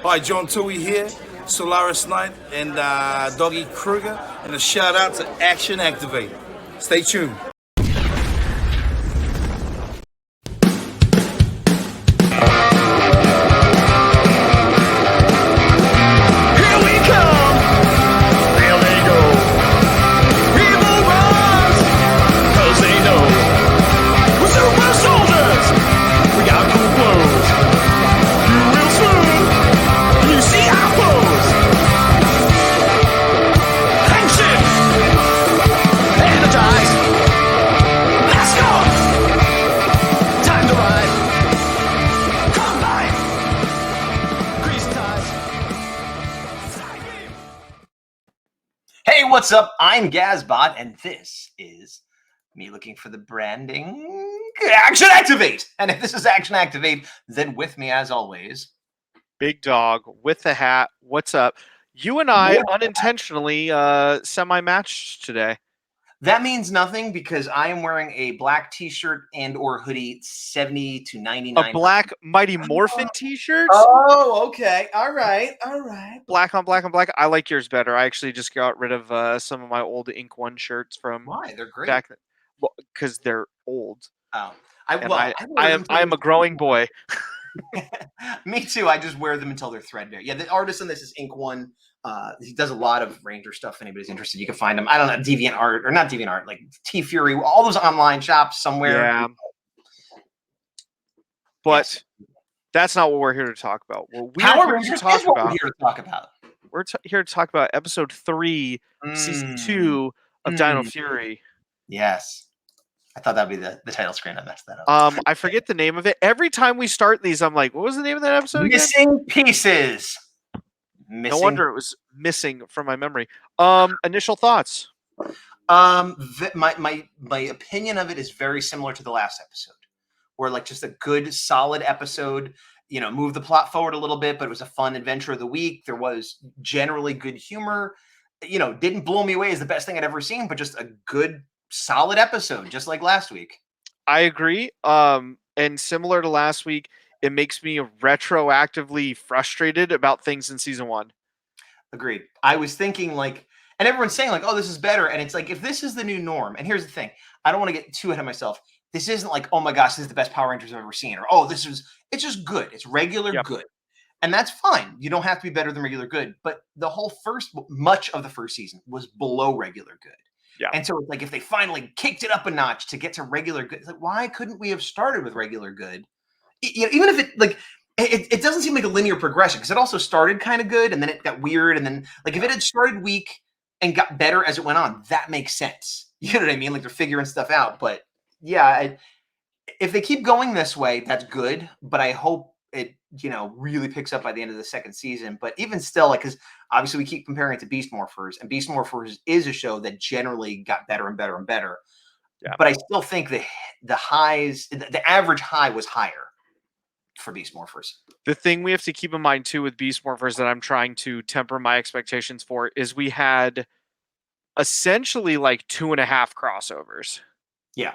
Hi, John Tui here, Solaris Knight, and Doggy Kruger, and a shout out to Action Activate. Stay tuned. Here we come. There they go. People rise, 'cause they know we're super soldiers. We got cool clothes. You real smooth when you see our pose. Hang shit. Energize. Mask off. Time to ride. Combine. Grease ties. Hey, what's up? I'm Gazbot, and this is me looking for the branding Action Activate. And if this is Action Activate, then with me, as always, Big Dog with the hat. What's up? You and I unintentionally semi-matched today. that means nothing because I am wearing a black T-shirt and or hoodie, 70 to 99. A black Mighty Morphin t-shirt. Oh, okay. All right. Black on black on black. I like yours better. I actually just got rid of some of my old Ink One shirts from Why? They're great. back then. Well, because they're old. Oh, And I am a growing boy. Me too. I just wear them until they're threadbare. Yeah, the artist on this is Ink One. He does a lot of Ranger stuff. If anybody's interested, you can find him. I don't know, DeviantArt or not DeviantArt, like T Fury, all those online shops somewhere. Yeah. But that's not what we're here to talk about. What we're However, here to talk what about. we're here to talk about. We're here to talk about episode 3, season 2 of Dino Fury. Yes. I thought that'd be the title screen. I messed that up. I forget the name of it. Every time we start these, I'm like, what was the name of that episode again? Missing Pieces. No wonder it was missing from my memory. Initial thoughts. My opinion of it is very similar to the last episode, where like just a good solid episode. You know, move the plot forward a little bit, but it was a fun adventure of the week. There was generally good humor. You know, didn't blow me away as the best thing I'd ever seen, but just a good solid episode, just like last week. I agree. And similar to last week, it makes me retroactively frustrated about things in season 1. Agreed. I was thinking like, and everyone's saying like, oh, this is better. And it's like, if this is the new norm, and here's the thing, I don't want to get too ahead of myself. This isn't like, oh my gosh, this is the best Power Rangers I've ever seen, or oh, it's just good. It's regular good. And that's fine. You don't have to be better than regular good. But the whole much of the first season was below regular good. Yeah. And so it's like if they finally kicked it up a notch to get to regular good, it's like, why couldn't we have started with regular good? You know, even if it like it doesn't seem like a linear progression, because it also started kind of good and then it got weird. And then like if it had started weak and got better as it went on, that makes sense. You know what I mean? Like they're figuring stuff out. But yeah, if they keep going this way, that's good. But I hope it, you know, really picks up by the end of the second season. But even still, like, because obviously we keep comparing it to Beast Morphers, and Beast Morphers is a show that generally got better and better and better. Yeah. But I still think the average high was higher for Beast Morphers. The thing we have to keep in mind too with Beast Morphers that I'm trying to temper my expectations for is we had essentially like 2.5 crossovers. Yeah.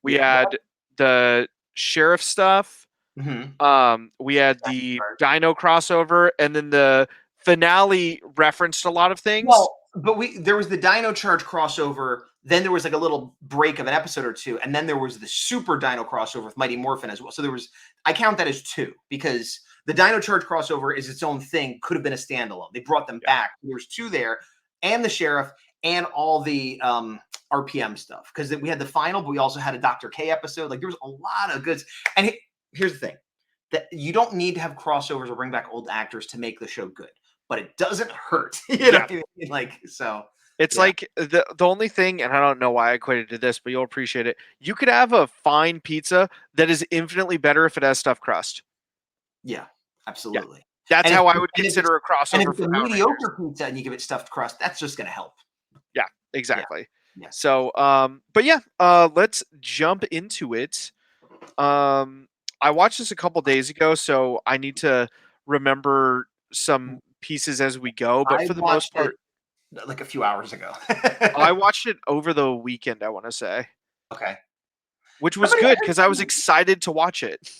We had the sheriff stuff. Mm-hmm. We had the Dino crossover, and then the finale referenced a lot of things. Well, but there was the Dino Charge crossover. Then there was like a little break of an episode or two, and then there was the Super Dino crossover with Mighty Morphin as well. So I count that as 2 because the Dino Charge crossover is its own thing. Could have been a standalone. They brought them back. There's 2 there, and the sheriff, and all the RPM stuff, because we had the final, but we also had a Dr. K episode. Like there was a lot of goods. And here's the thing, that you don't need to have crossovers or bring back old actors to make the show good, but it doesn't hurt. You know what I mean? Like, so it's like the only thing, and I don't know why I equated to this, but you'll appreciate it. You could have a fine pizza that is infinitely better if it has stuffed crust. Yeah, absolutely. Yeah. That's how I would consider a crossover. And if it's a mediocre pizza and you give it stuffed crust, that's just going to help. Yeah, exactly. Yeah. So, but yeah, let's jump into it. I watched this a couple days ago, so I need to remember some pieces as we go. But for the most part, like a few hours ago. I watched it over the weekend, I want to say. Okay. Which was good because I was excited to watch it.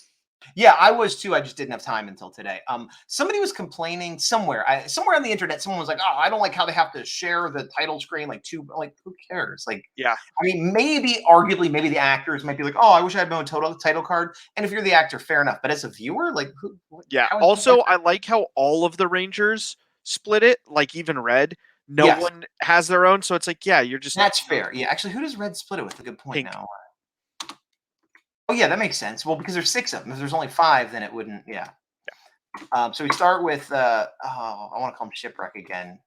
Yeah, I was too. I just didn't have time until today. Somebody was complaining somewhere. Somewhere on the internet, someone was like, "Oh, I don't like how they have to share the title screen like two." Like, who cares? Like, Yeah. I mean, maybe, arguably, maybe the actors might be like, "Oh, I wish I had my own title card." And if you're the actor, fair enough. But as a viewer, like, Yeah. how is that Also, I like how all of the Rangers split it, like even Red. No Yes, one has their own, so it's like, yeah, you're just that's fair. Yeah, actually, who does Red split it with? A good point pink. now. Oh, yeah, that makes sense. Well, because there's 6 of them. If there's only 5, then it wouldn't. Yeah. So we start with I want to call him Shipwreck again.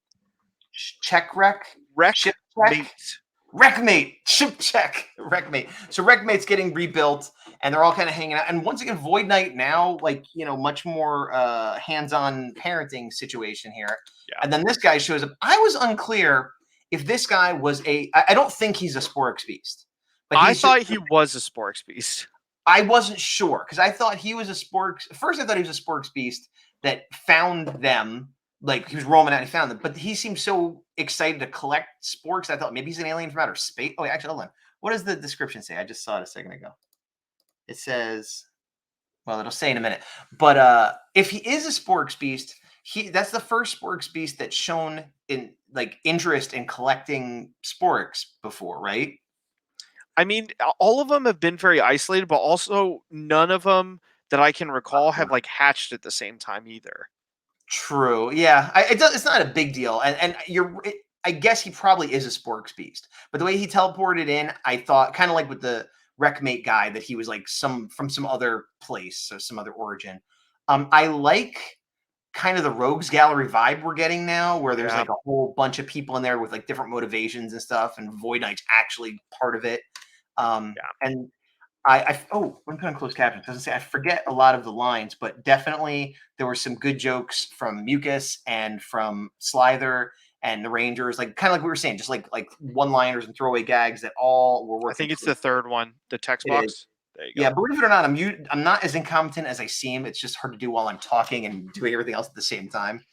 Check wreck, Wreck ship check, mate. wreckmate, ship check, wreckmate. So wreckmate's getting rebuilt, and they're all kind of hanging out. And once again, Void Knight now, like, much more hands-on parenting situation here. Yeah. And then this guy shows up. I was unclear if this guy was I don't think he's a Sporix Beast, but I he's thought just, he was a Sporks Beast. I wasn't sure because I thought he was a Sporks. First, I thought he was a Sporks Beast that found them. Like, he was roaming out and he found them, but he seemed so excited to collect sporks. I thought maybe he's an alien from outer space. Oh, actually, hold on. What does the description say? I just saw it a second ago. It says, well, it'll say in a minute. But if he is a Sporks Beast, that's the first Sporks Beast that's shown in like interest in collecting sporks before, right? I mean, all of them have been very isolated, but also none of them that I can recall have like hatched at the same time either. True. Yeah. It's not a big deal. I guess he probably is a Sporks Beast. But the way he teleported in, I thought kind of like with the Wreckmate guy that he was like from some other place, so some other origin. I like kind of the Rogues Gallery vibe we're getting now, where there's Yeah. like a whole bunch of people in there with like different motivations and stuff, and Void Knight's actually part of it. And when put on closed captions, doesn't say, I forget a lot of the lines, but definitely there were some good jokes from Mucus and from Slither and the Rangers, like kind of like we were saying, just like one-liners and throwaway gags that all were I working. think it's the third one, the text It is. box. There you go. Yeah, believe it or not, I'm not as incompetent as I seem. It's just hard to do while I'm talking and doing everything else at the same time.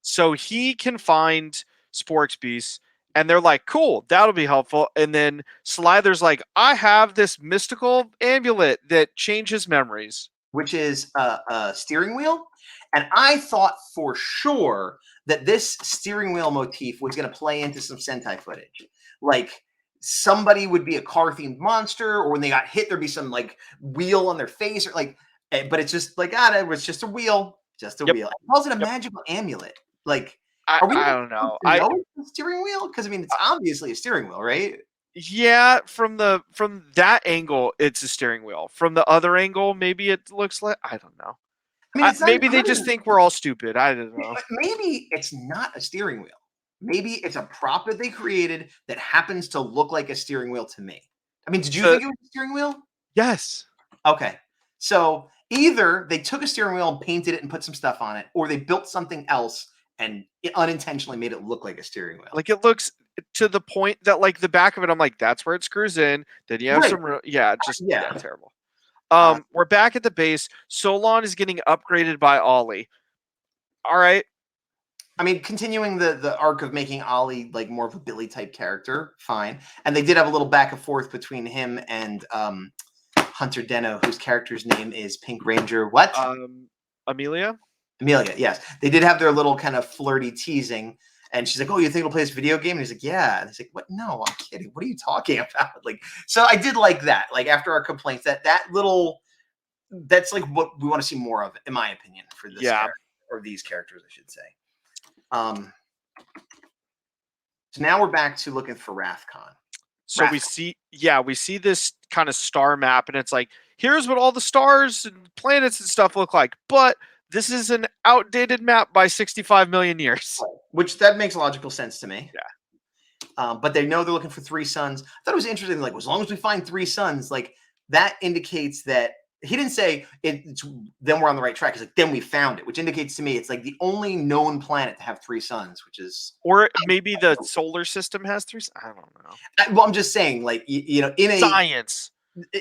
So he can find Sporks Beasts, and they're like, cool, that'll be helpful. And then Slither's like, I have this mystical amulet that changes memories. Which is a steering wheel. And I thought for sure that this steering wheel motif was going to play into some Sentai footage. Like, somebody would be a car-themed monster, or when they got hit, there'd be some, like, wheel on their face, or like, but it's just like, it was just a wheel, just a wheel. It calls it a magical amulet. Like, are we I don't know. it's a steering wheel? Because, I mean, it's obviously a steering wheel, right? Yeah, from that angle, it's a steering wheel. From the other angle, maybe it looks like, I don't know. I mean, it's not maybe they even- just think we're all stupid. I don't know. Maybe it's not a steering wheel. Maybe it's a prop that they created that happens to look like a steering wheel to me. I mean, did you think it was a steering wheel? Yes. Okay. So either they took a steering wheel and painted it and put some stuff on it, or they built something else and it unintentionally made it look like a steering wheel. Like, it looks to the point that, like, the back of it, I'm like, that's where it screws in. Then you have Right. some, yeah, terrible. Uh, We're back at the base. Solon is getting upgraded by Ollie. All right. I mean, continuing the arc of making Ollie like more of a Billy type character, fine. And they did have a little back and forth between him and Hunter Deno, whose character's name is Pink Ranger. What? Amelia? Amelia, yes. They did have their little kind of flirty teasing. And she's like, "Oh, you think we'll play this video game?" And he's like, "Yeah." And he's like, "What? No, I'm kidding. What are you talking about?" Like, so I did like that. Like, after our complaints, that's like what we want to see more of, in my opinion, for this character, or these characters, I should say. So now we're back to looking for Rathcon. So we see this kind of star map, and it's like, here's what all the stars and planets and stuff look like. But this is an outdated map by 65 million years. Which that makes logical sense to me. Yeah. But they know they're looking for 3 suns. I thought it was interesting. Like, as long as we find 3 suns, like, that indicates that he didn't say it's then we're on the right track. He's like, then we found it, which indicates to me it's like the only known planet to have 3 suns, which is, or maybe the solar system has 3. I don't know. Well, I'm just saying, like, in a science,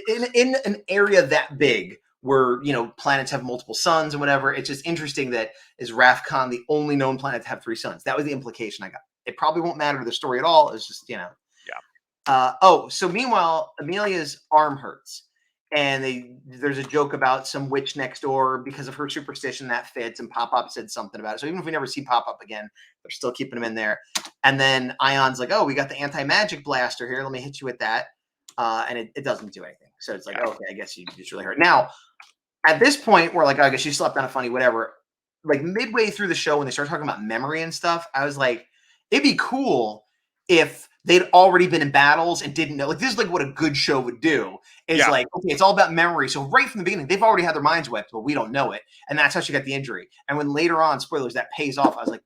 in an area that big where planets have multiple suns and whatever, it's just interesting that is Rathcon the only known planet to have 3 suns. That was the implication I got. It probably won't matter to the story at all. It's just Yeah. So meanwhile, Amelia's arm hurts. and there's a joke about some witch next door because of her superstition that fits, and Pop-Up said something about it. So even if we never see Pop-Up again, they're still keeping him in there. And then Ion's like, oh, we got the anti-magic blaster here. Let me hit you with that. And it doesn't do anything. So it's like, okay, I guess you just really hurt. Now, at this point, we're like, oh, I guess she slept on a funny, whatever. Like midway through the show, when they start talking about memory and stuff, I was like, it'd be cool if they'd already been in battles and didn't know. Like, this is like what a good show would do. Is like, okay, it's all about memory. So right from the beginning, they've already had their minds wiped, but we don't know it. And that's how she got the injury. And when later on, spoilers, that pays off, I was like,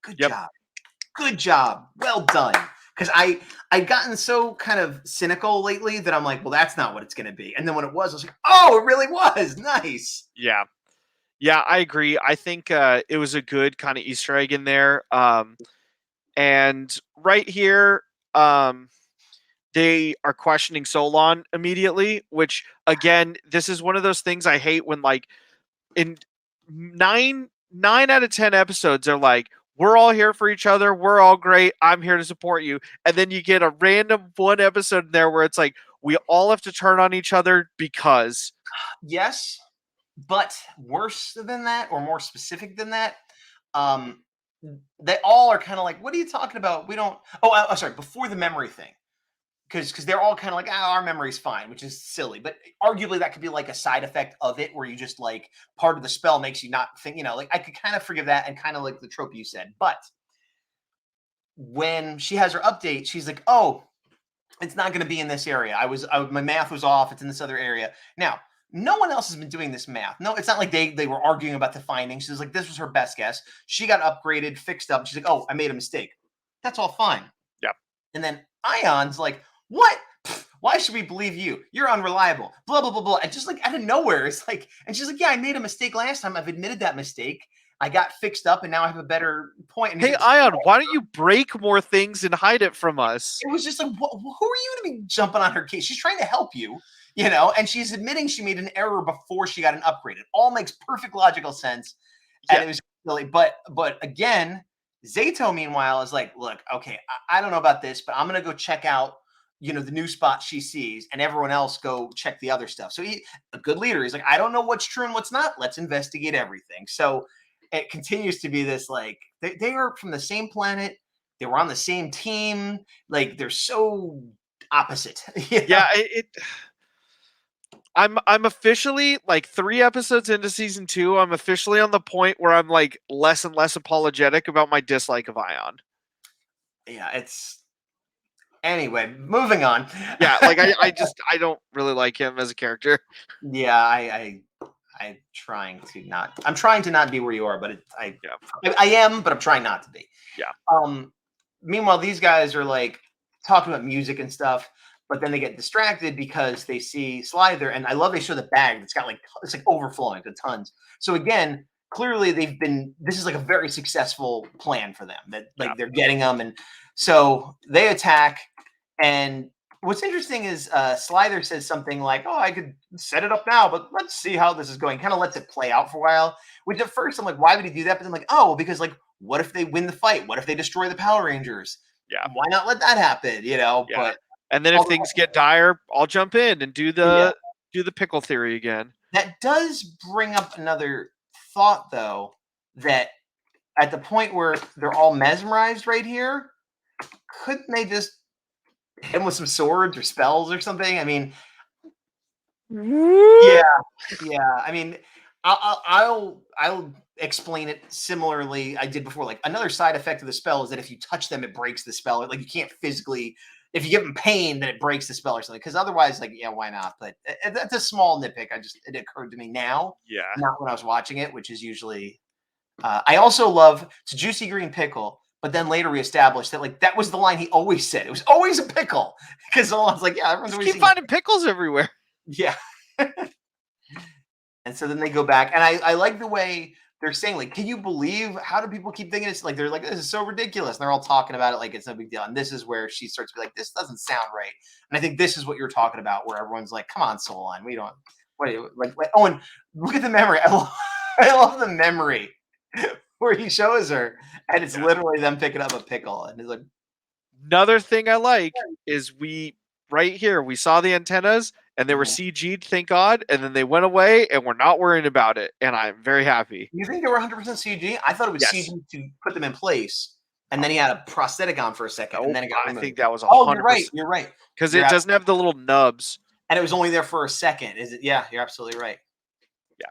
good job. Good job. Well done. Because I'd gotten so kind of cynical lately that I'm like, well, that's not what it's going to be. And then when it was, I was like, oh, it really was. Nice. Yeah. Yeah, I agree. I think it was a good kind of Easter egg in there. And right here, they are questioning Solon immediately, which, again, this is one of those things I hate when, like, in nine out of 10 episodes, they're like, we're all here for each other. We're all great. I'm here to support you. And then you get a random one episode in there where it's like, we all have to turn on each other because. Yes, but worse than that, or more specific than that, they all are kind of like, what are you talking about? We don't. Oh, sorry. Before the memory thing. Because they're all kind of like, our memory's fine, which is silly. But arguably that could be like a side effect of it where you just like part of the spell makes you not think, like I could kind of forgive that and kind of like the trope you said. But when she has her update, she's like, oh, it's not going to be in this area. My math was off. It's in this other area. Now, no one else has been doing this math. No, it's not like they were arguing about the findings. She was like, this was her best guess. She got upgraded, fixed up. She's like, oh, I made a mistake. That's all fine. Yeah. And then Ion's like, what? Why should we believe you? You're unreliable. Blah, blah, blah, blah. And just like out of nowhere, it's like, and she's like, yeah, I made a mistake last time. I've admitted that mistake. I got fixed up and now I have a better point. And hey, Ion, why don't you break more things and hide it from us? It was just like, who are you to be jumping on her case? She's trying to help you, and she's admitting she made an error before she got an upgrade. It all makes perfect logical sense. And it was silly. But again, Zato, meanwhile, is like, look, okay, I don't know about this, but I'm going to go check out the new spot she sees, and everyone else go check the other stuff. So a good leader, he's like, I don't know what's true and what's not. Let's investigate everything. So it continues to be this, like, they are from the same planet. They were on the same team. Like, they're so opposite. Yeah, I'm officially like 3 episodes into season 2. I'm officially on the point where I'm like less and less apologetic about my dislike of Ion. Yeah, it's. Anyway, moving on. Yeah, like I don't really like him as a character. Yeah, I'm trying to not be where you are, but I am, but I'm trying not to be. Yeah. Meanwhile, these guys are like talking about music and stuff, but then they get distracted because they see Slither, and I love they show the bag that's got it's like overflowing to tons. So again, clearly this is like a very successful plan for them. That like they're getting them, and so they attack. And what's interesting is Slither says something like, oh, I could set it up now, but let's see how this is going. Kind of lets it play out for a while, which at first I'm like, why would he do that? But I'm like, oh, because like, what if they win the fight? What if they destroy the Power Rangers? Yeah. Why not let that happen? Yeah. But and then if things get dire, I'll jump in and do the pickle theory again. That does bring up another thought, though, that at the point where they're all mesmerized right here, couldn't they just hit him with some swords or spells or something? I mean, yeah. I mean, I'll explain it similarly I did before. Like, another side effect of the spell is that if you touch them, it breaks the spell. Like, you can't physically. If you give them pain, then it breaks the spell or something. Because otherwise, like, yeah, why not? But that's a small nitpick. It occurred to me now, not when I was watching it, which is usually. I also love it's a juicy green pickle. But then later we established that like that was the line he always said. It was always a pickle because someone's like, yeah, everyone's always keep finding pickles everywhere. Yeah. And so then they go back, and I like the way they're saying, like, can you believe how do people keep thinking it's like they're like, this is so ridiculous. And they're all talking about it like it's no big deal. And this is where she starts to be like, this doesn't sound right. And I think this is what you're talking about, where everyone's like, come on, Solon, we don't like oh, and look at the memory. I love the memory. Where he shows her, and it's literally them picking up a pickle, and he's like. Another thing I like is we saw the antennas, and they were CG'd, thank God, and then they went away, and we're not worrying about it, and I'm very happy. You think they were 100% CG? I thought it was Yes. CG to put them in place, and then he had a prosthetic on for a second, and Nope, then it got I removed. think that was Oh, you're 100%. right. You're right. Because You're it doesn't have the little nubs. And it was only there for a second. Is it? Yeah, you're absolutely right. Yeah.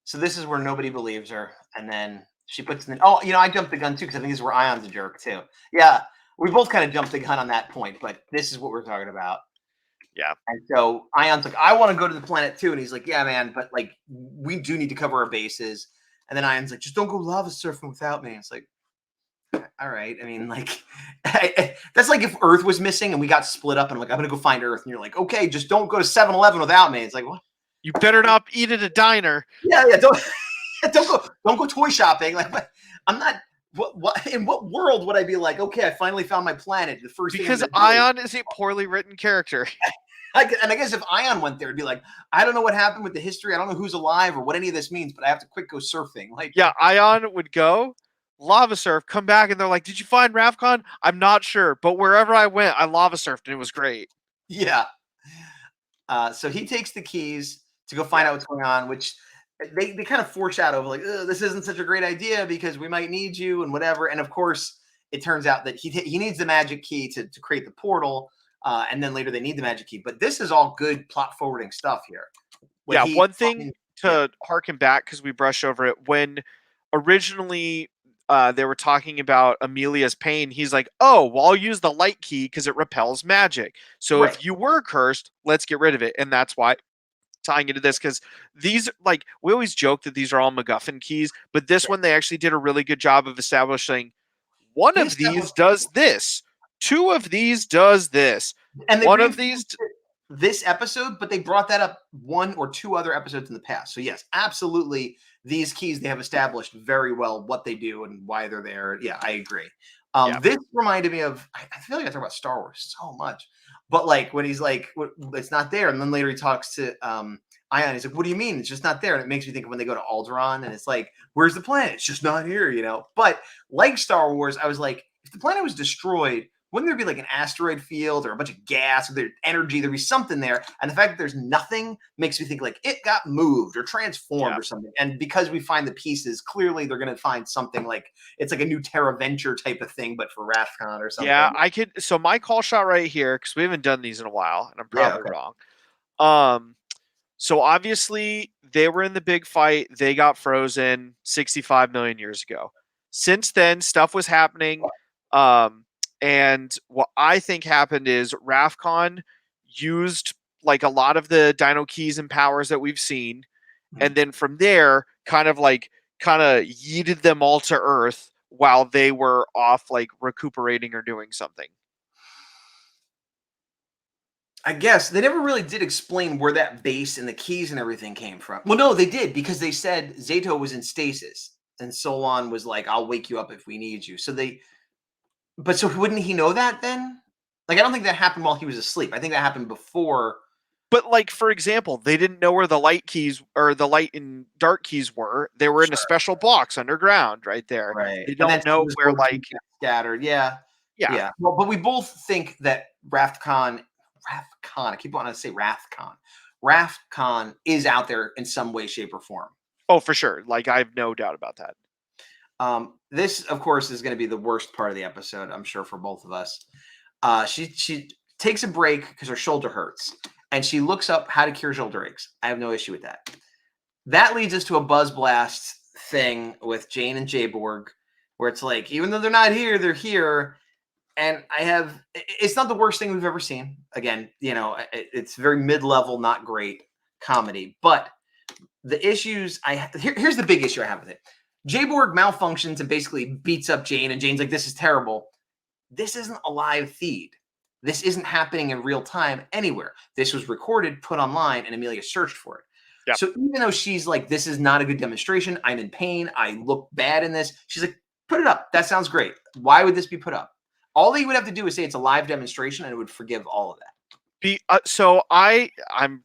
So this is where nobody believes her, and then she puts in. Oh, I jumped the gun too because I think this is where Ion's a jerk too. Yeah, we both kind of jumped the gun on that point, but this is what we're talking about. Yeah. And so Ion's like, I want to go to the planet too, and he's like, yeah, man, but like we do need to cover our bases. And then Ion's like, just don't go lava surfing without me. And it's like, all right. I mean, like, that's like if Earth was missing and we got split up and I'm like, I'm going to go find Earth. And you're like, okay, just don't go to 7-Eleven without me. It's like, what? You better not eat at a diner. Yeah. Don't go toy shopping. Like, I'm not, what, in what world would I be like, okay, I finally found my planet. The first because thing Ion is a poorly written character. And I guess if Ion went there, it'd be like, I don't know what happened with the history. I don't know who's alive or what any of this means, but I have to quick go surfing. Like, yeah, Ion would go, lava surf, come back, and they're like, did you find Ravcon? I'm not sure, but wherever I went, I lava surfed, and it was great. Yeah. So he takes the keys to go find out what's going on, which they kind of foreshadow of like, this isn't such a great idea because we might need you and whatever. And of course, it turns out that he needs the magic key to create the portal. And then later they need the magic key. But this is all good plot forwarding stuff here. One thing to harken back, because we brushed over it, when originally they were talking about Amelia's pain, he's like, oh, well, I'll use the light key because it repels magic. So if you were cursed, let's get rid of it. And that's why, tying into this, because these, like, we always joke that these are all MacGuffin keys, but this one, they actually did a really good job of establishing one of these does this. 2 of these does this. And one of these this episode, but they brought that up 1 or 2 other episodes in the past. So yes, absolutely, these keys, they have established very well what they do and why they're there. Yeah, I agree. This reminded me of, I feel like I talk about Star Wars so much, but like when he's like, it's not there, and then later he talks to Ion. He's like, what do you mean it's just not there? And it makes me think of when they go to Alderaan, and it's like, where's the planet? It's just not here, But like Star Wars, I was like, if the planet was destroyed, wouldn't there be like an asteroid field or a bunch of gas or energy? There'd be something there. And the fact that there's nothing makes me think like it got moved or transformed or something. And because we find the pieces, clearly they're going to find something like it's like a new Terra Venture type of thing, but for Rathcon or something. Yeah, I could. So my call shot right here, because we haven't done these in a while, and I'm probably wrong. So obviously they were in the big fight. They got frozen 65 million years ago. Since then, stuff was happening. And what I think happened is Rathcon used like a lot of the Dino keys and powers that we've seen. And then from there, kind of yeeted them all to Earth while they were off like recuperating or doing something. I guess they never really did explain where that base and the keys and everything came from. Well, no, they did, because they said Zato was in stasis and Solon was like, I'll wake you up if we need you. So wouldn't he know that then? Like, I don't think that happened while he was asleep. I think that happened before. But like, for example, they didn't know where the light keys or the light and dark keys were. They were in a special box underground right there. Right. They don't know where like scattered. Yeah. Well, but we both think that Rathcon, I keep wanting to say Rathcon. Rathcon is out there in some way, shape, or form. Oh, for sure. Like, I have no doubt about that. This, of course, is going to be the worst part of the episode, I'm sure, for both of us. She takes a break because her shoulder hurts, and she looks up how to cure shoulder aches. I have no issue with that. That leads us to a Buzz Blast thing with Jane and Jayborg, where it's like, even though they're not here, they're here. And it's not the worst thing we've ever seen. Again, it's very mid-level, not great comedy. But the issues here's the big issue I have with it. Jayborg malfunctions and basically beats up Jane, and Jane's like, this is terrible. This isn't a live feed. This isn't happening in real time anywhere. This was recorded, put online, and Amelia searched for it. Yep. So even though she's like, this is not a good demonstration, I'm in pain, I look bad in this, she's like, put it up. That sounds great. Why would this be put up? All they would have to do is say it's a live demonstration, and it would forgive all of that. So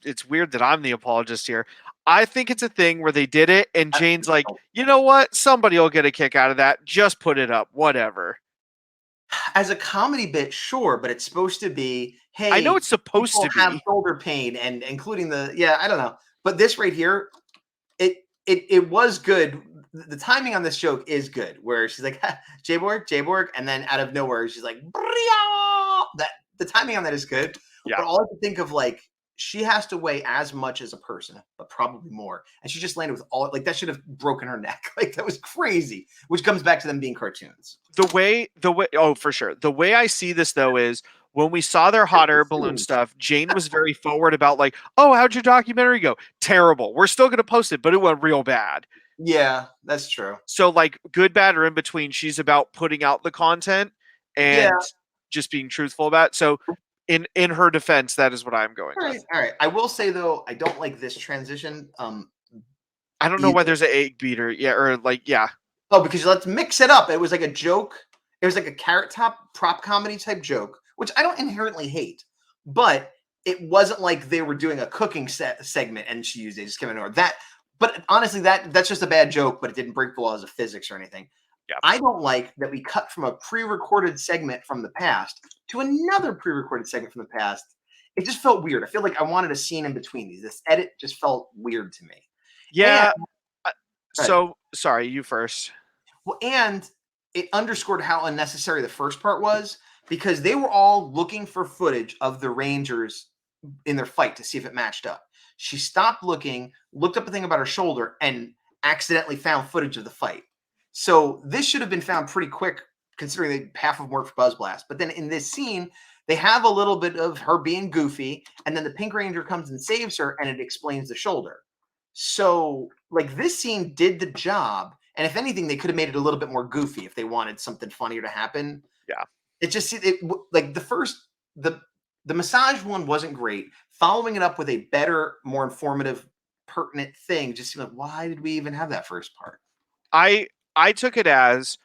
it's weird that I'm the apologist here. I think it's a thing where they did it, and Jane's like, you know what? Somebody will get a kick out of that. Just put it up. Whatever. As a comedy bit, sure, but it's supposed to be, hey, I know it's supposed people to have be. shoulder pain, and including I don't know. But this right here, it was good. The timing on this joke is good, where she's like, J-Borg, and then out of nowhere, she's like, Bria! That the timing on that is good. Yeah. But all I can think of, like, she has to weigh as much as a person, but probably more. And she just landed with all, like, that should have broken her neck. Like, that was crazy, which comes back to them being cartoons. The way, oh, for sure. The way I see this, though, is when we saw their hot air balloon stuff, Jane was very forward about, like, oh, how'd your documentary go? Terrible. We're still going to post it, but it went real bad. Yeah, that's true. So, like, good, bad, or in between, she's about putting out the content and just being truthful about it. So, in her defense, that is what I'm going with. All right. I will say, though, I don't like this transition. I don't know why there's an egg beater. Yeah, or like, yeah. Oh, because let's mix it up. It was like a joke. It was like a Carrot Top prop comedy type joke, which I don't inherently hate. But it wasn't like they were doing a cooking segment and she used it. Just came ignore that. But honestly, that's just a bad joke, but it didn't break the laws of physics or anything. Yeah. I don't like that we cut from a pre-recorded segment from the past to another pre-recorded segment from the past. It just felt weird. I feel like I wanted a scene in between these. This edit just felt weird to me. Yeah. So, sorry, you first. Well, and it underscored how unnecessary the first part was, because they were all looking for footage of the Rangers in their fight to see if it matched up. She stopped looking, looked up a thing about her shoulder, and accidentally found footage of the fight. So this should have been found pretty quick, considering they half of them worked for Buzz Blast. But then in this scene, they have a little bit of her being goofy, and then the Pink Ranger comes and saves her, and it explains the shoulder. So, like, this scene did the job. And if anything, they could have made it a little bit more goofy if they wanted something funnier to happen. Yeah. It just, like, the massage one wasn't great. Following it up with a better, more informative, pertinent thing just seemed like, why did we even have that first part? I took it as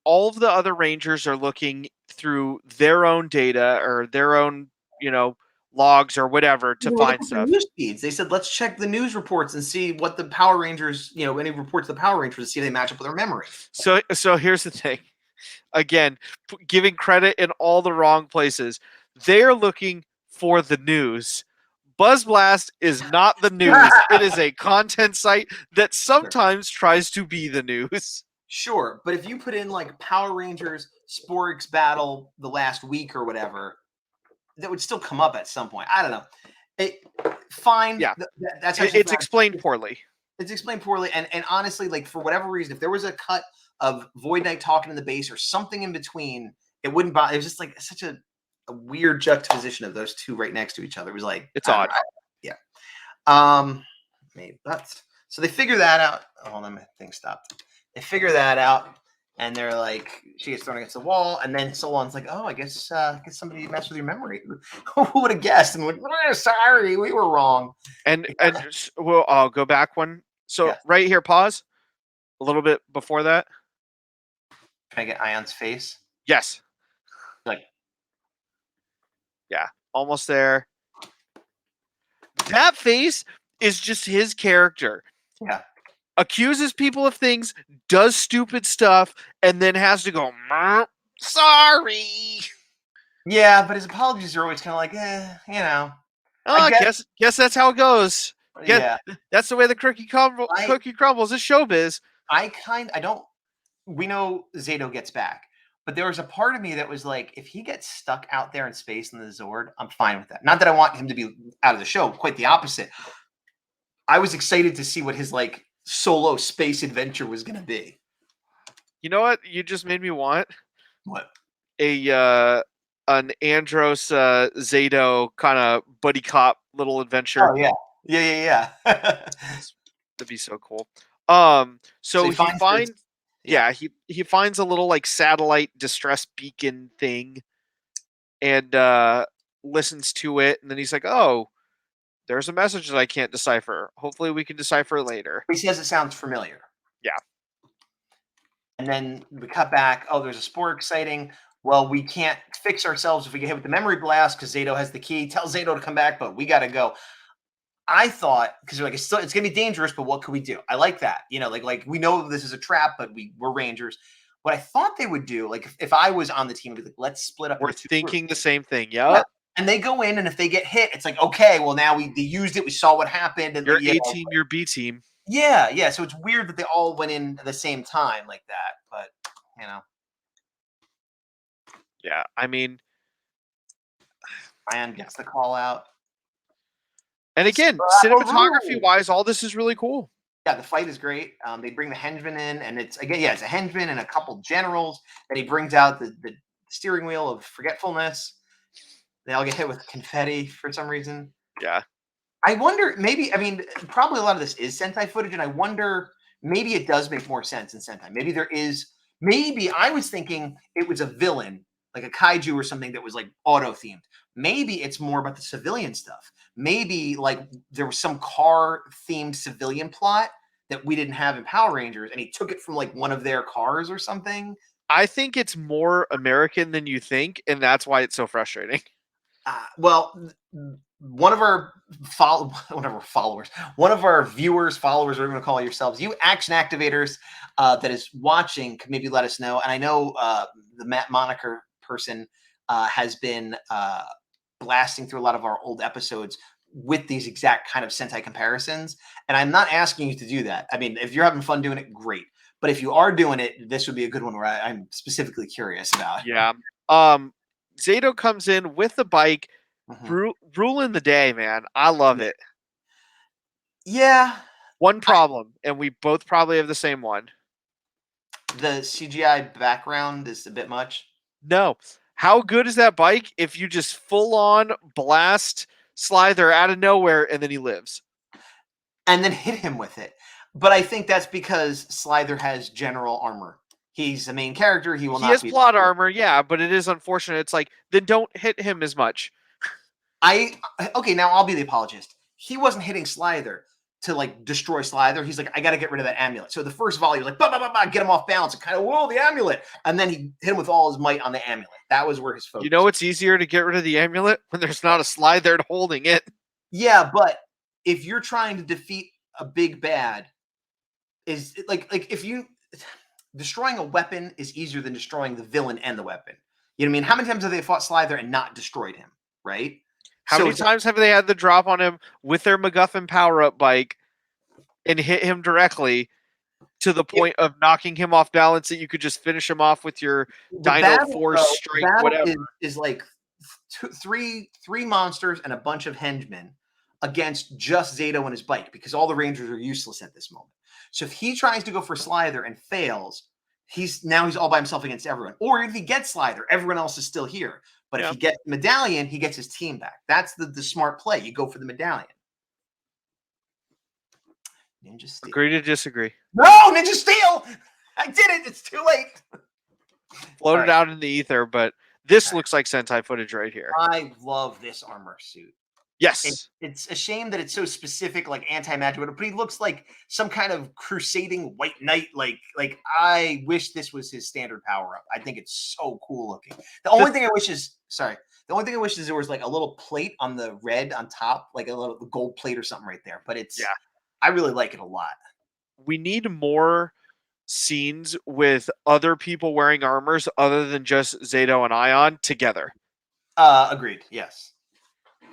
all of the other Rangers are looking through their own data or their own, logs or whatever to find stuff. News feeds. They said, let's check the news reports and see what the Power Rangers, any reports of the Power Rangers, to see if they match up with their memory. So here's the thing. Again, giving credit in all the wrong places. They're looking for the news. Buzz Blast is not the news. It is a content site that sometimes tries to be the news. Sure, but if you put in like Power Rangers Sporix battle the last week or whatever, that would still come up at some point. I don't know. Fine. Yeah, that's it's explained poorly. It's explained poorly, and honestly, like, for whatever reason, if there was a cut of Void Knight talking in the base or something in between, it wouldn't bother. It was just like such a weird juxtaposition of those two right next to each other. It was like, it's odd. Maybe that's so they figure that out. Oh, hold on, my thing stopped. They figure that out, and they're like, she gets thrown against the wall, and then Solon's like, oh, I guess somebody messed with your memory. Who would have guessed? And we're like, sorry, we were wrong. And well, I'll go back one. So right here, pause a little bit before that. Can I get Ion's face? Yes. Like, yeah, almost there. That face is just his character. Yeah. Accuses people of things, does stupid stuff, and then has to go, sorry. Yeah, but his apologies are always kind of like, I guess that's how it goes. That's the way the cookie crumbles. It's showbiz. We know Zato gets back, but there was a part of me that was like, if he gets stuck out there in space in the Zord, I'm fine with that. Not that I want him to be out of the show, quite the opposite. I was excited to see what his like solo space adventure was going to be. You know what? You just made me want what? An Andros Zato kind of buddy cop little adventure. Oh yeah. That'd be so cool. So he finds he finds a little like satellite distress beacon thing and listens to it, and then he's like, oh, there's a message that I can't decipher. Hopefully we can decipher it later. He says it sounds familiar. Yeah. And then we cut back. Oh, there's a Sporix sighting. Well, we can't fix ourselves if we get hit with the memory blast because Zato has the key. Tell Zato to come back, but we got to go. I thought, because like it's going to be dangerous, but what could we do? I like that. Like we know this is a trap, but we're Rangers. What I thought they would do, like if I was on the team, I'd be like, let's split up. We're thinking the same thing. Yeah. And they go in, and if they get hit, it's like, okay, well, now they used it. We saw what happened. And Your A team, your B team. Yeah. So it's weird that they all went in at the same time like that. But, Yeah, I mean, Ryan gets the call out. and again, cinematography-wise, all this is really cool. Yeah, the fight is great. They bring the henchman in, and it's a henchman and a couple generals. Then he brings out the steering wheel of forgetfulness. They all get hit with confetti for some reason. Yeah. I wonder, probably a lot of this is Sentai footage, and I wonder, maybe it does make more sense in Sentai. Maybe I was thinking it was a villain, like a kaiju or something that was like auto-themed. Maybe it's more about the civilian stuff. Maybe like there was some car-themed civilian plot that we didn't have in Power Rangers, and he took it from like one of their cars or something. I think it's more American than you think, and that's why it's so frustrating. One of our followers, one of our viewers, followers, whatever you want to call yourselves, you action activators that is watching, can maybe let us know. And I know the Matt Moniker person has been blasting through a lot of our old episodes with these exact kind of Sentai comparisons. And I'm not asking you to do that. I mean, if you're having fun doing it, great. But if you are doing it, this would be a good one where I'm specifically curious about. Yeah. Zato comes in with the bike, ruling the day, man. I love it. Yeah. One problem, and we both probably have the same one. The CGI background is a bit much. No. How good is that bike if you just full on blast Slither out of nowhere and then he lives? And then hit him with it. But I think that's because Slither has general armor. He's the main character. He has plot armor, yeah, but it is unfortunate. It's like, then don't hit him as much. Okay, now I'll be the apologist. He wasn't hitting Slither to like destroy Slither. He's like, I got to get rid of that amulet. So the first volley was like, bah, bah, bah, bah, get him off balance and kind of, whoa, the amulet. And then he hit him with all his might on the amulet. That was where his focus. You know, it's easier to get rid of the amulet when there's not a Slither holding it. Yeah, but if you're trying to defeat a big bad, is like if you destroying a weapon is easier than destroying the villain and the weapon. You know what I mean? How many times have they fought Slither and not destroyed him? Right? How many times have they had the drop on him with their MacGuffin power-up bike and hit him directly to the point of knocking him off balance that you could just finish him off with your Dino Force strike, whatever? Is like three monsters and a bunch of henchmen against just Zato and his bike, because all the Rangers are useless at this moment. So if he tries to go for Slither and fails, he's all by himself against everyone. Or if he gets Slither, everyone else is still here. But if he gets the medallion, he gets his team back. That's the smart play. You go for the medallion. Ninja Steel. Agree to disagree. No, Ninja Steel! I did it. It's too late. Floated out in the ether, but this looks like Sentai footage right here. I love this armor suit. Yes. It's a shame that it's so specific, like anti-magic, but he looks like some kind of crusading white knight. Like I wish this was his standard power-up. I think it's so cool looking. The only thing I wish is there was like a little plate on the red on top, like a little gold plate or something right there. But I really like it a lot. We need more scenes with other people wearing armors other than just Zato and Ion together. Agreed. Yes.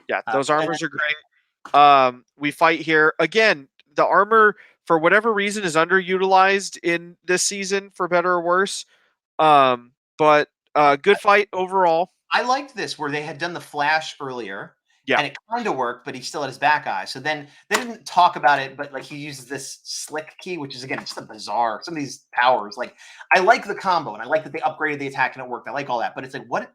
Yeah, those armors are great. We fight here. Again, the armor, for whatever reason, is underutilized in this season, for better or worse. But good fight overall. I liked this, where they had done the flash earlier. Yeah. And it kind of worked, but he still had his back eye. So then they didn't talk about it, but like he uses this slick key, which is, again, just a bizarre, some of these powers. Like, I like the combo, and I like that they upgraded the attack and it worked. I like all that. But it's like, what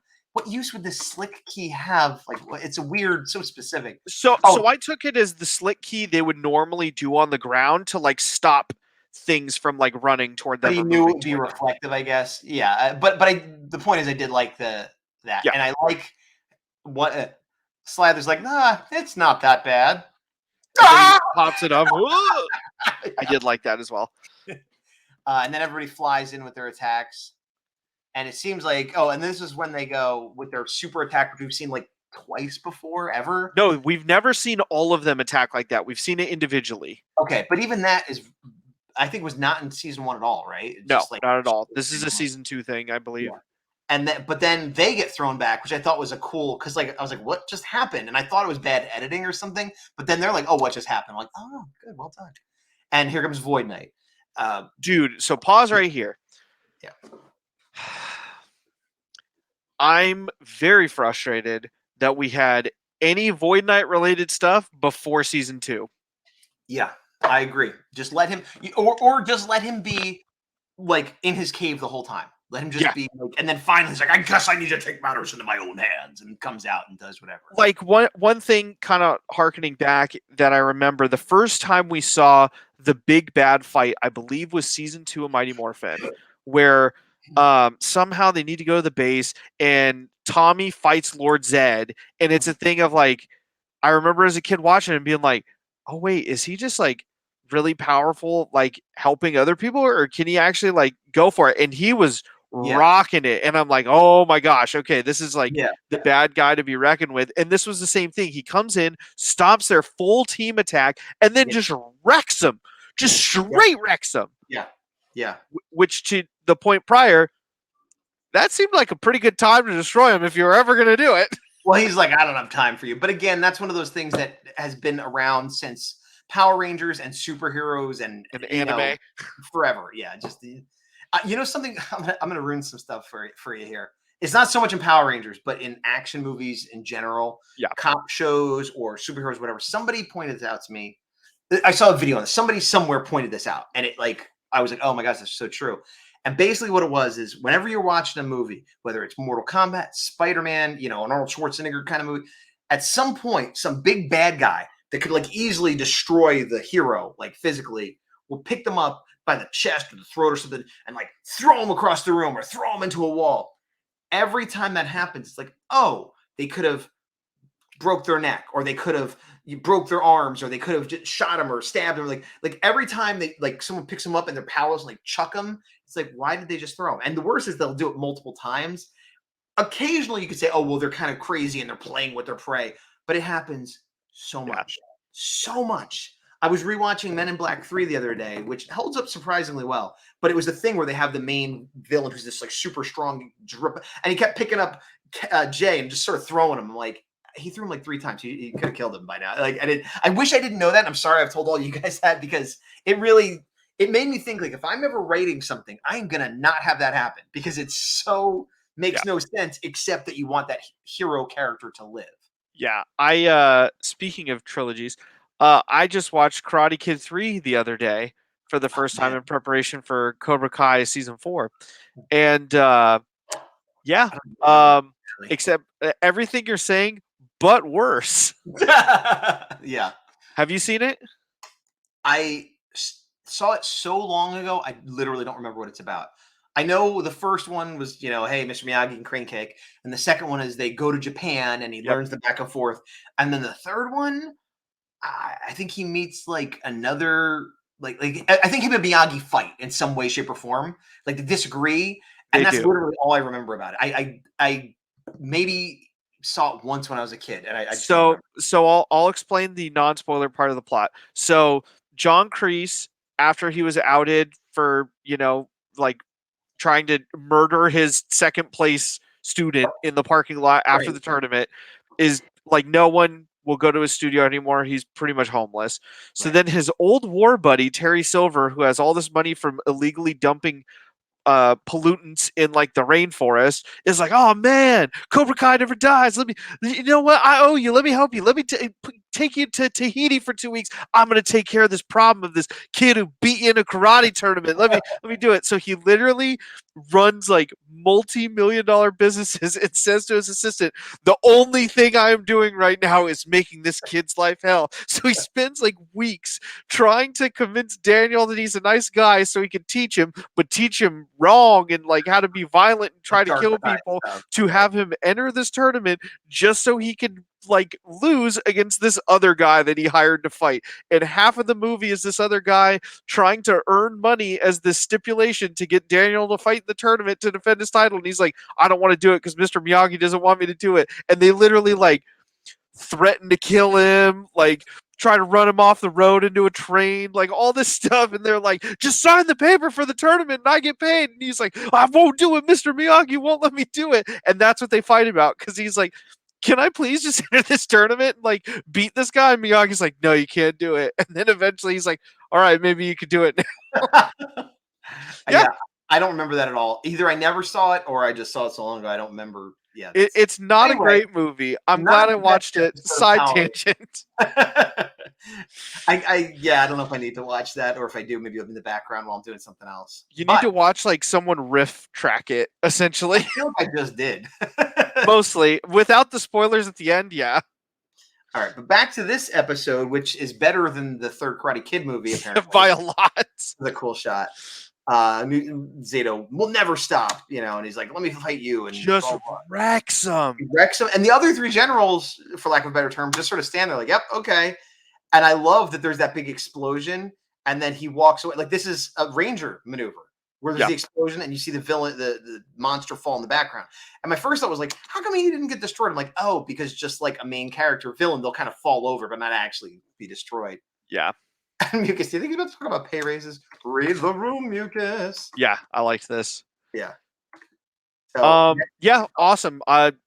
use would this slick key have? Like, it's a weird, so specific. So I took it as the slick key they would normally do on the ground to like stop things from like running toward them. But he knew it would be reflective, I guess. Yeah. But the point is, I did like that. Yeah. And I like what Slither's like, nah, it's not that bad. He pops it up. I did like that as well. And then everybody flies in with their attacks. And it seems like, and this is when they go with their super attack, which we've seen like twice before, ever. No, we've never seen all of them attack like that. We've seen it individually. Okay, but even that I think was not in season 1 at all, right? No, not at all. This is a season 2 thing, I believe. And then, but then they get thrown back, which I thought was a cool, because like I was like, what just happened? And I thought it was bad editing or something. But then they're like, oh, what just happened? I'm like, oh, good, well done. And here comes Void Knight. Dude, so pause right here. Yeah. I'm very frustrated that we had any Void Knight related stuff before season 2. Yeah, I agree. Just let him, or just let him be like in his cave the whole time. Let him just be like, and then finally he's like, I guess I need to take matters into my own hands, and comes out and does whatever. Like one thing kind of harkening back that I remember, the first time we saw the big bad fight, I believe was season 2 of Mighty Morphin, where somehow they need to go to the base and Tommy fights Lord Zed, and it's a thing of like, I remember as a kid watching it and being like, oh wait, is he just like really powerful, like helping other people, or can he actually like go for it? And he was rocking it, and I'm like, oh my gosh, okay, this is like the bad guy to be reckoned with. And this was the same thing. He comes in, stops their full team attack, and then just wrecks them, just straight wrecks them. Yeah. Which, to the point prior, that seemed like a pretty good time to destroy him if you were ever going to do it. Well, he's like, I don't have time for you. But again, that's one of those things that has been around since Power Rangers and superheroes and anime forever. Yeah, just the, you know something. I'm gonna ruin some stuff for you here. It's not so much in Power Rangers, but in action movies in general, cop shows or superheroes, whatever. Somebody pointed this out to me. I saw a video on this. Somebody somewhere pointed this out, and it like I was like, oh my gosh, that's so true. And basically what it was is whenever you're watching a movie, whether it's Mortal Kombat, Spider-Man, an Arnold Schwarzenegger kind of movie, at some point, some big bad guy that could like easily destroy the hero, like physically, will pick them up by the chest or the throat or something and like throw them across the room or throw them into a wall. Every time that happens, it's like, oh, they could have broke their neck, or they could have broke their arms, or they could have just shot them or stabbed them. Like every time they like someone picks them up and their powers like chuck them, it's like, why did they just throw them? And the worst is they'll do it multiple times. Occasionally you could say, oh, well, they're kind of crazy and they're playing with their prey, but it happens so much, so much. I was rewatching Men in Black 3 the other day, which holds up surprisingly well. But it was the thing where they have the main villain who's this like super strong drip, and he kept picking up Jay and just sort of throwing him. Like he threw him like 3 times. He could have killed him by now. Like I wish I didn't know that. I'm sorry I've told all you guys that, because it made me think like if I'm ever writing something, I'm gonna not have that happen, because it's so makes no sense except that you want that hero character to live. Yeah, I speaking of trilogies. I just watched Karate Kid 3 the other day for the first time in preparation for Cobra Kai season 4. And except everything you're saying, but worse. Yeah. Have you seen it? I saw it so long ago, I literally don't remember what it's about. I know the first one was, hey, Mr. Miyagi and Crane Cake. And the second one is they go to Japan and he learns the back and forth. And then the third one, I think he meets like another like I think him and Miyagi fight in some way, shape, or form. Like they disagree, and that's literally all I remember about it. I maybe saw it once when I was a kid, and I so I'll explain the non-spoiler part of the plot. So John Kreese, after he was outed for like trying to murder his second place student in the parking lot after the tournament, is like no one will go to his studio anymore. He's pretty much homeless. So then his old war buddy, Terry Silver, who has all this money from illegally dumping pollutants in like the rainforest, is like, oh man, Cobra Kai never dies. You know what? I owe you. Let me help you. Let me take you to Tahiti for 2 weeks. I'm going to take care of this problem of this kid who beat you in a karate tournament. Let me do it. So he literally runs like multi-million-dollar businesses and says to his assistant, the only thing I am doing right now is making this kid's life hell. So he spends like weeks trying to convince Daniel that he's a nice guy so he can teach him, but teach him wrong and like how to be violent and try to kill people, to have him enter this tournament just so he can like lose against this other guy that he hired to fight. And half of the movie is this other guy trying to earn money as this stipulation to get Daniel to fight in the tournament to defend his title. And he's like, I don't want to do it because Mr. Miyagi doesn't want me to do it. And they literally like threaten to kill him, like try to run him off the road into a train, like all this stuff. And they're like, just sign the paper for the tournament and I get paid. And he's like, I won't do it. Mr. Miyagi won't let me do it. And that's what they fight about. Cause he's like, can I please just enter this tournament and like beat this guy? And Miyagi's like, no, you can't do it. And then eventually he's like, all right, maybe you could do it now. Yeah, I don't remember that at all. Either I never saw it or I just saw it so long ago. I don't remember. Yeah, It's not Anyway, a great movie. I'm not glad I the best watched it. episode of Side Power. tangent. I don't know if I need to watch that, or if I do, maybe it'll be in the background while I'm doing something else. You need But to watch like someone riff track it, essentially. I feel like I just did. Mostly. Without the spoilers at the end, yeah. All right, but back to this episode, which is better than the third Karate Kid movie, apparently. By a lot. The cool shot. Zato will never stop, and he's like, let me fight you. And Just blah, blah. wrecks them. He wrecks him. And the other three generals, for lack of a better term, just sort of stand there like, yep, okay. And I love that there's that big explosion, and then he walks away. Like, this is a Ranger maneuver where there's the explosion and you see the villain, the monster fall in the background. And my first thought was like, how come he didn't get destroyed? I'm like, oh, because just like a main character villain, they'll kind of fall over but not actually be destroyed. Yeah. Mucus, do you think he's about to talk about pay raises? Read the room, Mucus. Yeah, I liked this. Yeah. So, yeah, awesome.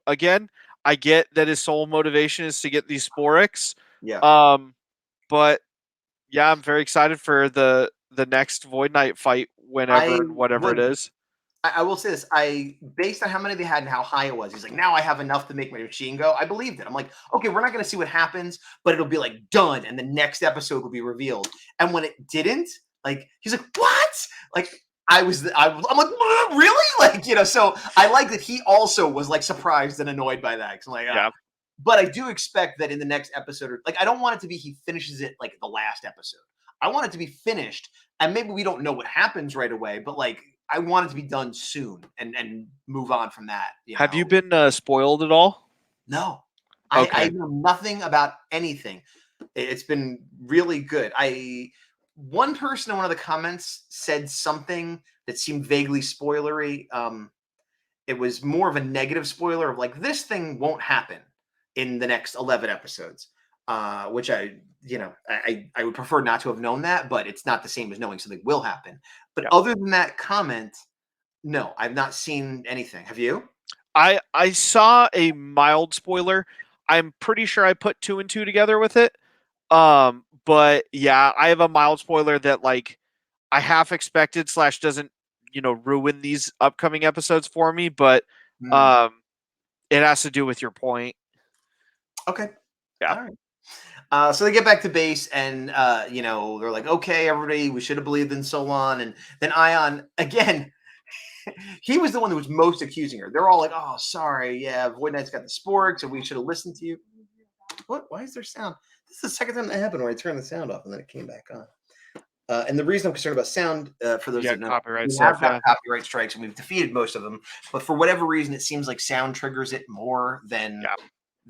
Again, I get that his sole motivation is to get these Sporix. Yeah. But yeah, I'm very excited for the next Void Knight fight whenever whatever it is. I will say this. Based on how many they had and how high it was, he's like, now I have enough to make my machine go. I believed it. I'm like, okay, we're not going to see what happens, but it'll be like done. And the next episode will be revealed. And when it didn't, like, he's like, what? Like, I'm like, really? Like, so I like that he also was like surprised and annoyed by that. Cause I'm like, yeah. But I do expect that in the next episode, like, I don't want it to be he finishes it like the last episode. I want it to be finished. And maybe we don't know what happens right away, but like, I want it to be done soon and move on from that. Have you been spoiled at all? No. Okay. I know nothing about anything. It's been really good. One person in one of the comments said something that seemed vaguely spoilery. It was more of a negative spoiler of like, this thing won't happen in the next 11 episodes, which I would prefer not to have known that, but it's not the same as knowing something will happen. But other than that comment, no, I've not seen anything. Have you? I saw a mild spoiler. I'm pretty sure I put 2 and 2 together with it. But yeah, I have a mild spoiler that like I half expected / doesn't, ruin these upcoming episodes for me, but it has to do with your point. Okay. Yeah. All right. So they get back to base and, they're like, okay, everybody, we should have believed in Solon. And then Ion, again, he was the one that was most accusing her. They're all like, oh, sorry. Yeah, Void Knight's got the spork, so we should have listened to you. What? Why is there sound? This is the second time that happened where I turned the sound off and then it came back on. And the reason I'm concerned about sound, for those that know, copyright we stuff, have got copyright strikes and we've defeated most of them. But for whatever reason, it seems like sound triggers it more than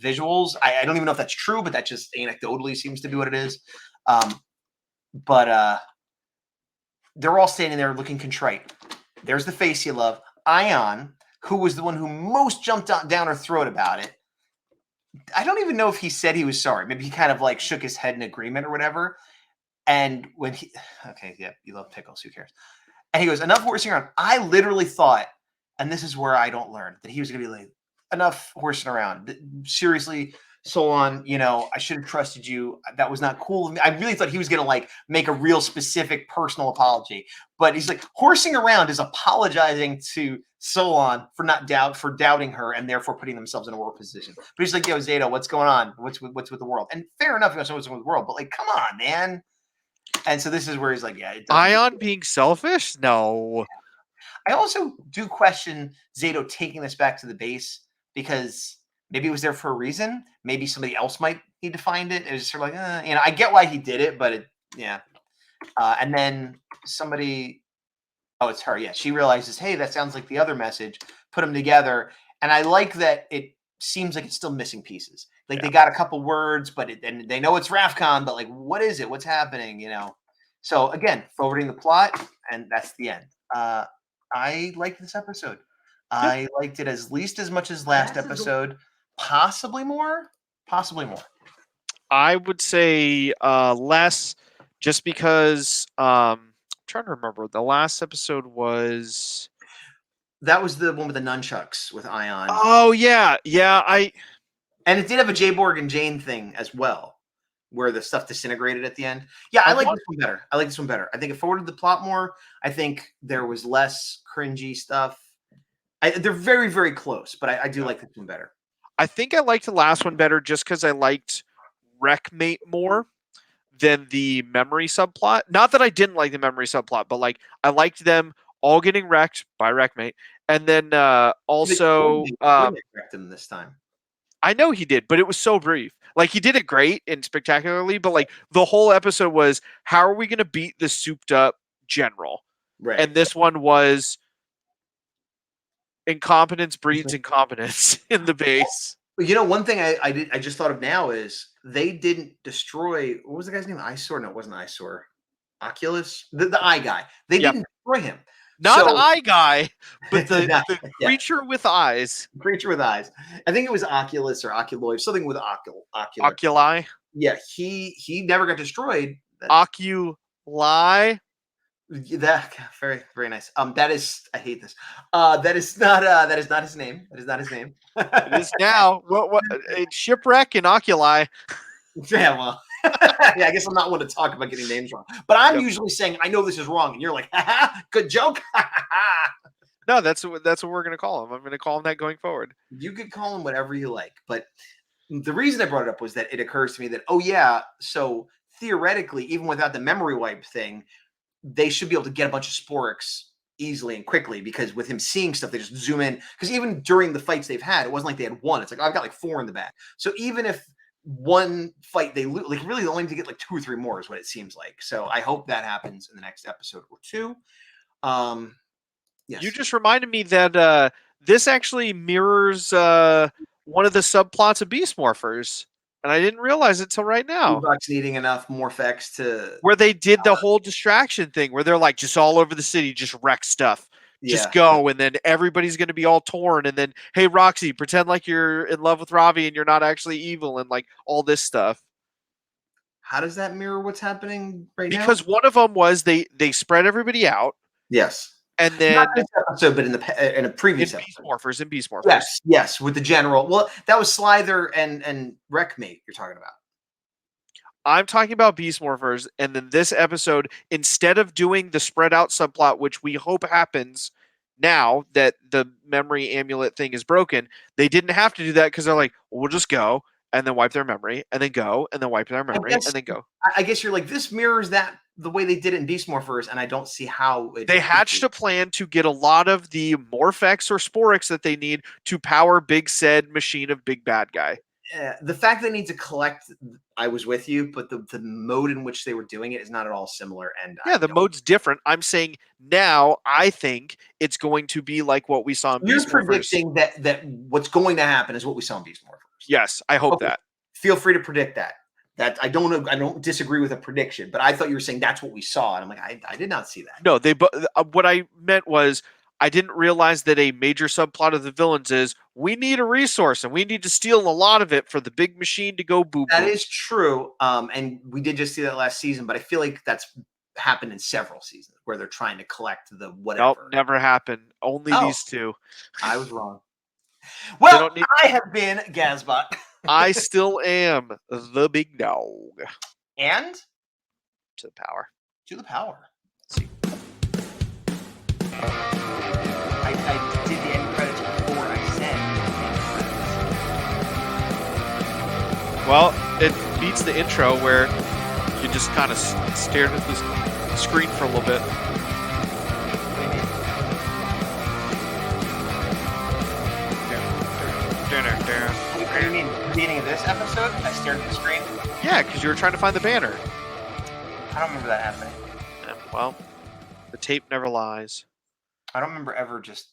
visuals. I don't even know if that's true, but that just anecdotally seems to be what it is. But they're all standing there looking contrite. There's the face you love. Ion, who was the one who most jumped down her throat about it. I don't even know if he said he was sorry. Maybe he kind of like shook his head in agreement or whatever. And when you love pickles, who cares? And he goes, enough horsing around. I literally thought, and this is where I don't learn, that he was going to be like, enough horsing around. Seriously, Solon, I should have trusted you. That was not cool of me. I really thought he was going to like make a real specific personal apology. But he's like, horsing around is apologizing to Solon for doubting her and therefore putting themselves in a worse position. But he's like, yo, Zato, what's going on? What's with the world? And fair enough, what's with the world. But like, come on, man. And so this is where he's like, yeah. Ion being selfish? No. I also do question Zato taking this back to the base because maybe it was there for a reason. Maybe somebody else might need to find it. It was sort of like, I get why he did it, but and then somebody, it's her. Yeah. She realizes, hey, that sounds like the other message, put them together. And I like that it seems like it's still missing pieces. Like they got a couple words, but and they know it's Rafcon, but like, what is it? What's happening? So again, forwarding the plot, and that's the end. I liked this episode. I liked it at least as much as last episode, possibly more. Possibly more. I would say less, just because I'm trying to remember. The last episode was. That was the one with the nunchucks with Ion. Oh yeah. And it did have a Jayborg and Jane thing as well, where the stuff disintegrated at the end. Yeah, I like this one better. I think it forwarded the plot more. I think there was less cringy stuff. They're very, very close, but I do like this one better. I think I liked the last one better just because I liked Wreckmate more than the memory subplot. Not that I didn't like the memory subplot, but like I liked them all getting wrecked by Wreckmate, and then also wrecked him this time. I know he did, but it was so brief. Like he did it great and spectacularly, but like the whole episode was, how are we going to beat the souped up general? Right. And this one was incompetence breeds incompetence in the base. You know, one thing I just thought of now is they didn't destroy. What was the guy's name? Eyesore? No, it wasn't Eyesore. Oculus, the eye guy. They didn't destroy him. Not the eye guy, but the creature with eyes. Creature with eyes. I think it was Oculus or Oculoid, something with ocular. Oculi. Yeah, he never got destroyed. Oculi. That very, very nice. That is, I hate this. That is not his name. That is not his name. It is now. What? It's Shipwreck and Oculi. Yeah, well. Yeah, I guess I'm not one to talk about getting names wrong. But I'm usually saying, I know this is wrong. And you're like, good joke. No, that's what we're going to call him. I'm going to call him that going forward. You could call him whatever you like. But the reason I brought it up was that it occurs to me that, oh, yeah, so theoretically, even without the memory wipe thing, they should be able to get a bunch of Sporix easily and quickly, because with him seeing stuff, they just zoom in. Because even during the fights they've had, it wasn't like they had one. It's like, I've got like 4 in the back. So even if one fight they lose, like really they only need to get like 2 or 3 more is what it seems like. So I hope that happens in the next episode or 2. Yes. You just reminded me that this actually mirrors one of the subplots of Beast Morphers, and I didn't realize it till right now. Bucks needing enough Morphex to where they did the whole distraction thing, where they're like just all over the city, just wreck stuff. Just go, and then everybody's going to be all torn, and then, hey, Roxy, pretend like you're in love with Ravi and you're not actually evil, and like all this stuff. How does that mirror what's happening right now? Because one of them was they spread everybody out. Yes. And then not this episode, but in a previous episode. Beast Morphers. Yes, with the general. Well, that was Slither and Wreckmate you're talking about. I'm talking about Beast Morphers, and then this episode, instead of doing the spread out subplot, which we hope happens now that the memory amulet thing is broken, they didn't have to do that because they're like, well, we'll just go and then wipe their memory, and then go and then wipe their memory, and then go. I guess you're like, this mirrors that the way they did it in Beast Morphers, and I don't see how they hatched a plan to get a lot of the Morphex or Sporix that they need to power Big Said machine of Big Bad Guy. The fact they need to collect, I was with you, but the mode in which they were doing it is not at all similar. And the mode's different. I'm saying now I think it's going to be like what we saw in Beast Morphers. You're predicting that what's going to happen is what we saw in Beast Morphers. Yes, I hope that. Feel free to predict that. That I don't disagree with a prediction, but I thought you were saying that's what we saw, and I'm like, I did not see that. No, what I meant was, I didn't realize that a major subplot of the villains is we need a resource and we need to steal a lot of it for the big machine to go boop. That is true. And we did just see that last season, but I feel like that's happened in several seasons where they're trying to collect the whatever. Nope, never happened. Only these 2. I was wrong. Well, I have been Gazbot. I still am the big dog. And? To the power. To the power. Let's see. I did the end credits before I said the end credits. Well, it beats the intro where you just kind of stared at the screen for a little bit. What do you mean? The beginning of this episode, I stared at the screen? Yeah, because you were trying to find the banner. I don't remember that happening. Yeah, well, the tape never lies. I don't remember ever just